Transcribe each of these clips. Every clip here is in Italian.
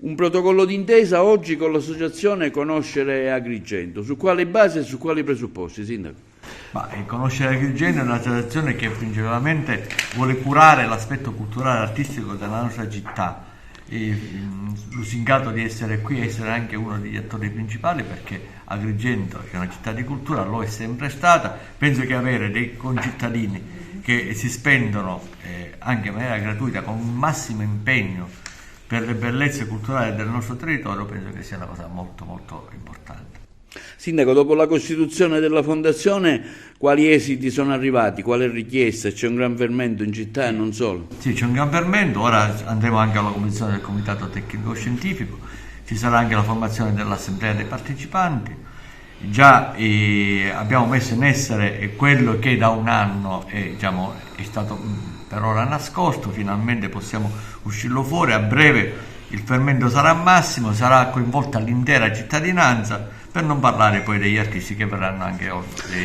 Un protocollo d'intesa oggi con l'associazione Conoscere Agrigento, su quale base e su quali presupposti, Sindaco? Conoscere Agrigento è un'associazione che principalmente vuole curare l'aspetto culturale e artistico della nostra città, lusingato di essere qui e essere anche uno degli attori principali, perché Agrigento è una città di cultura, lo è sempre stata. Penso che avere dei concittadini che si spendono anche in maniera gratuita con un massimo impegno per le bellezze culturali del nostro territorio, penso che sia una cosa molto molto importante. Sindaco, dopo la costituzione della fondazione, quali esiti sono arrivati? Quale richiesta? C'è un gran fermento in città e non solo? Sì, c'è un gran fermento, ora andremo anche alla composizione del comitato tecnico-scientifico, ci sarà anche la formazione dell'assemblea dei partecipanti. Già abbiamo messo in essere quello che da un anno è stato per ora nascosto, finalmente possiamo uscirlo fuori. A breve il fermento sarà massimo, sarà coinvolta l'intera cittadinanza, per non parlare poi degli artisti che verranno anche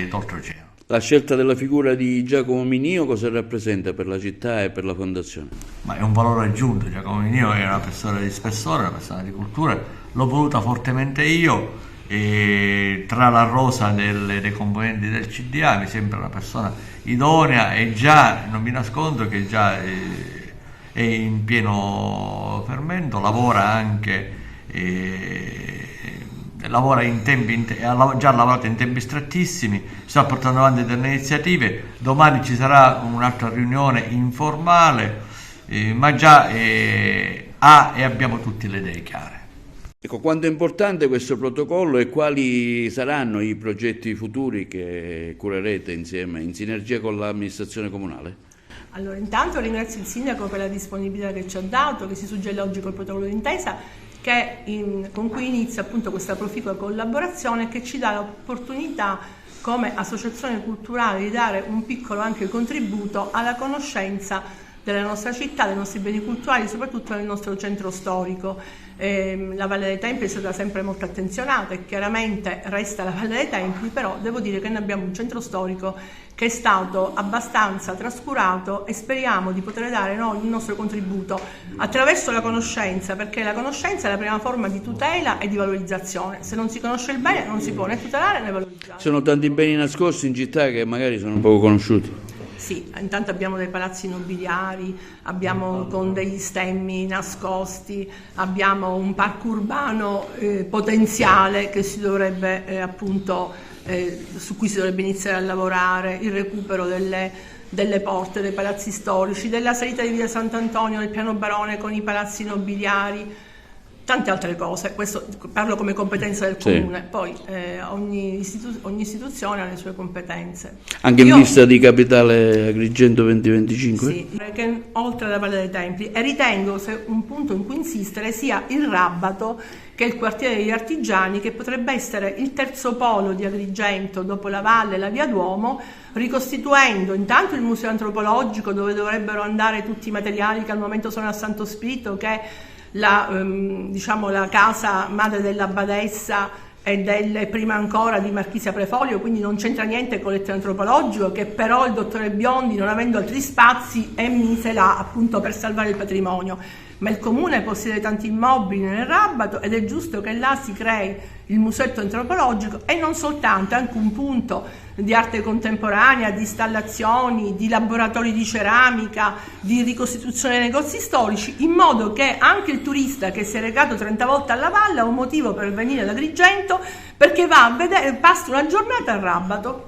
d'oltreoceano. La scelta della figura di Giacomo Minio cosa rappresenta per la città e per la fondazione? Ma è un valore aggiunto. Giacomo Minio è una persona di spessore, una persona di cultura, l'ho voluta fortemente io, e tra la rosa dei componenti del CDA mi sembra una persona idonea, e già non mi nascondo che già è in pieno fermento, lavora anche ha già lavorato in tempi strettissimi, sta portando avanti delle iniziative. Domani ci sarà un'altra riunione informale, ma già abbiamo tutte le idee chiare. Ecco, quanto è importante questo protocollo e quali saranno i progetti futuri che curerete insieme, in sinergia con l'amministrazione comunale? Allora, intanto ringrazio il Sindaco per la disponibilità che ci ha dato, che si suggella oggi col protocollo d'intesa, con cui inizia appunto questa proficua collaborazione che ci dà l'opportunità come associazione culturale di dare un piccolo anche contributo alla conoscenza della nostra città, dei nostri beni culturali, soprattutto nel nostro centro storico. La Valle dei Templi è stata sempre molto attenzionata e chiaramente resta la Valle dei Templi, però devo dire che noi abbiamo un centro storico che è stato abbastanza trascurato e speriamo di poter dare noi il nostro contributo attraverso la conoscenza, perché la conoscenza è la prima forma di tutela e di valorizzazione. Se non si conosce il bene non si può né tutelare né valorizzare. Sono tanti beni nascosti in città che magari sono poco conosciuti. Sì, intanto abbiamo dei palazzi nobiliari, abbiamo con degli stemmi nascosti, abbiamo un parco urbano potenziale che si dovrebbe su cui si dovrebbe iniziare a lavorare, il recupero delle porte, dei palazzi storici, della salita di via Sant'Antonio, del piano Barone con i palazzi nobiliari, tante altre cose. Questo parlo come competenza del comune, sì. Poi ogni istituzione ha le sue competenze. Anche in vista di Capitale Agrigento 2025? Sì, che oltre alla Valle dei Templi, e ritengo un punto in cui insistere sia il Rabbato, che è il quartiere degli artigiani, che potrebbe essere il terzo polo di Agrigento dopo la Valle e la Via Duomo, ricostituendo intanto il museo antropologico, dove dovrebbero andare tutti i materiali che al momento sono a Santo Spirito, che la casa madre della badessa e prima ancora di Marchisia Prefolio, quindi non c'entra niente con l'ente antropologico, che però il dottore Biondi, non avendo altri spazi, mise là appunto per salvare il patrimonio. Ma il comune possiede tanti immobili nel Rabbato ed è giusto che là si crei il musetto antropologico, e non soltanto, anche un punto di arte contemporanea, di installazioni, di laboratori di ceramica, di ricostituzione dei negozi storici, in modo che anche il turista che si è recato 30 volte alla valle ha un motivo per venire ad Agrigento, perché va a vedere, passa una giornata al Rabbato